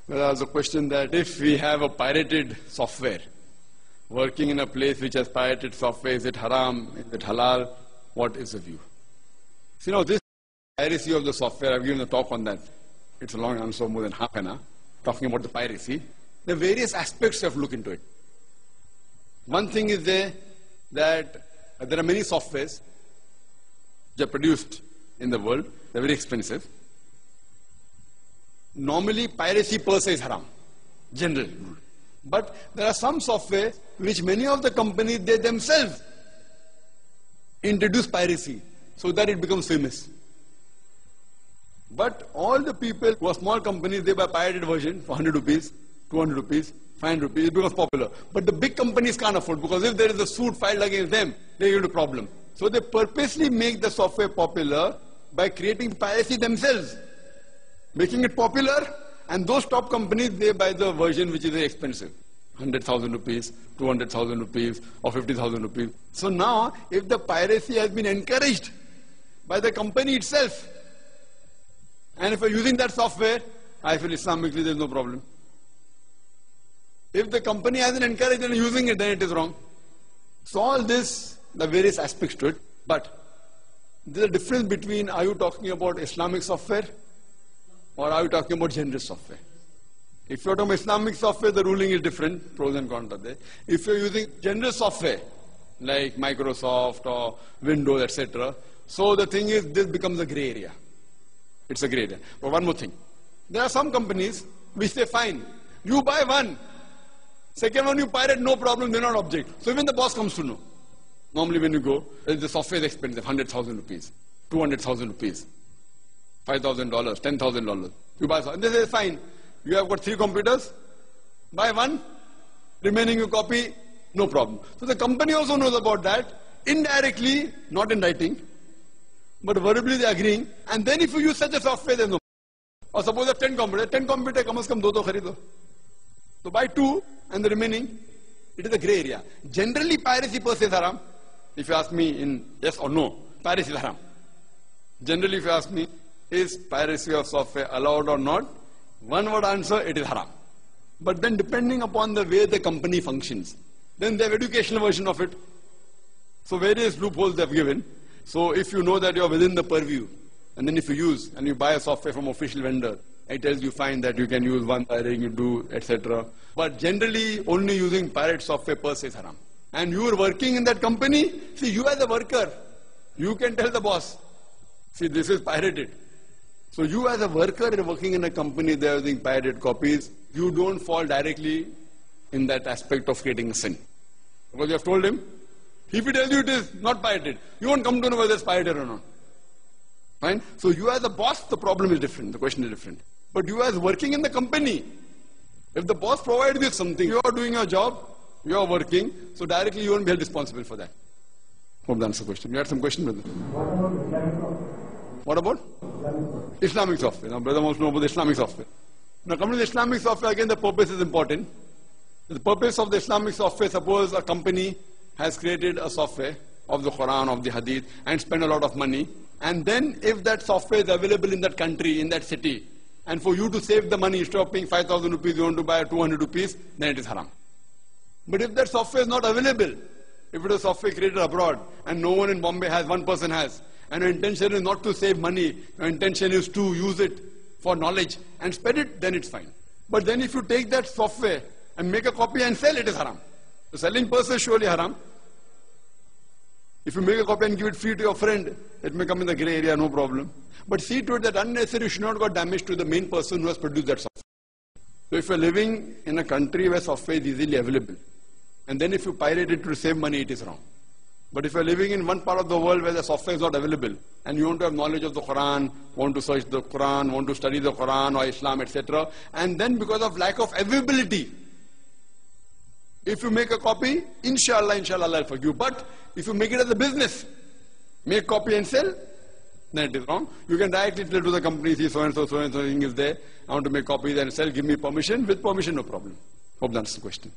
Well, there was a question that if we have a pirated software, working in a place which has pirated software, is it haram, is it halal? What is the view? So, this piracy of the software, I've given a talk on that. It's a long answer, more than half an hour, talking about the piracy. There are various aspects you have to look into it. One thing is that there are many softwares which are produced in the world. They're very expensive. Normally, piracy per se is haram, general rule. But there are some software which many of the companies, they themselves introduce piracy so that it becomes famous. But all the people who are small companies, they buy pirated version for 100 rupees, 200 rupees, 500 rupees, it becomes popular. But the big companies can't afford, because if there is a suit filed against them, they get a problem. So they purposely make the software popular by creating piracy themselves, making it popular, and those top companies, they buy the version which is very expensive. 100,000 rupees, 200,000 rupees, or 50,000 rupees. So now, if the piracy has been encouraged by the company itself, and if you're using that software, I feel Islamically there's no problem. If the company hasn't encouraged and using it, then it is wrong. So all this, the various aspects to it, but there's a difference between, are you talking about Islamic software or are you talking about general software? If you're talking about Islamic software, the ruling is different, pros and cons are there. If you're using general software, like Microsoft or Windows, etc., so the thing is, this becomes a gray area. It's a gray area. But one more thing. There are some companies which say, fine, you buy one. Second one you pirate, no problem, they're not object. So even the boss comes to know. Normally when you go, the software is expensive, 100,000 rupees, 200,000 rupees, $5,000, $10,000. You buy something. They say, fine, you have got 3 computers, buy one, remaining you copy, no problem. So the company also knows about that, indirectly, not in writing, but verbally they are agreeing. And then if you use such a software, there's no problem. Or suppose you have 10 computers, kam as kam 2 kharido. So buy 2 and the remaining, it is a grey area. Generally, piracy per se is haram. If you ask me in yes or no, piracy is haram. Generally, if you ask me, is piracy of software allowed or not? One word answer, it is haram. But then depending upon the way the company functions, then they have educational version of it. So various loopholes they have given. So if you know that you are within the purview, and then if you use and you buy a software from official vendor, it tells you fine that you can use one pirating, you do, etc. But generally, only using pirate software per se is haram. And you are working in that company, see, you as a worker, you can tell the boss, see, this is pirated. So you as a worker, you're working in a company, they're using pirated copies, you don't fall directly in that aspect of creating a sin. Because you have told him, if he tells you it is not pirated, you won't come to know whether it's pirated or not. Fine? So you as a boss, the problem is different, the question is different. But you as working in the company, if the boss provides you something, you are doing your job, you are working, so directly you won't be held responsible for that. Hope that answers the question. You had some question, brother? What about? Islamic software. Now, brother wants to know about the Islamic software. Now, coming to the Islamic software, again, the purpose is important. The purpose of the Islamic software, suppose a company has created a software of the Quran, of the Hadith, and spent a lot of money. And then, if that software is available in that country, in that city, and for you to save the money, instead of paying 5,000 rupees, you want to buy 200 rupees, then it is haram. But if that software is not available, if it is software created abroad, and no one in Bombay has, one person has, and your intention is not to save money, your intention is to use it for knowledge and spread it, then it's fine. But then if you take that software and make a copy and sell, it is haram. The selling person is surely haram. If you make a copy and give it free to your friend, it may come in the grey area, no problem. But see to it that unnecessary should not got damage to the main person who has produced that software. So if you're living in a country where software is easily available, and then if you pirate it to save money, it is wrong. But if you're living in one part of the world where the software is not available, and you want to have knowledge of the Quran, want to search the Quran, want to study the Quran or Islam, etc., and then because of lack of availability, if you make a copy, inshallah, Allah will forgive you. But if you make it as a business, make copy and sell, then it is wrong. You can directly tell to the company, see, so and so thing is there, I want to make copies and sell, give me permission. With permission, no problem. Hope that's the question.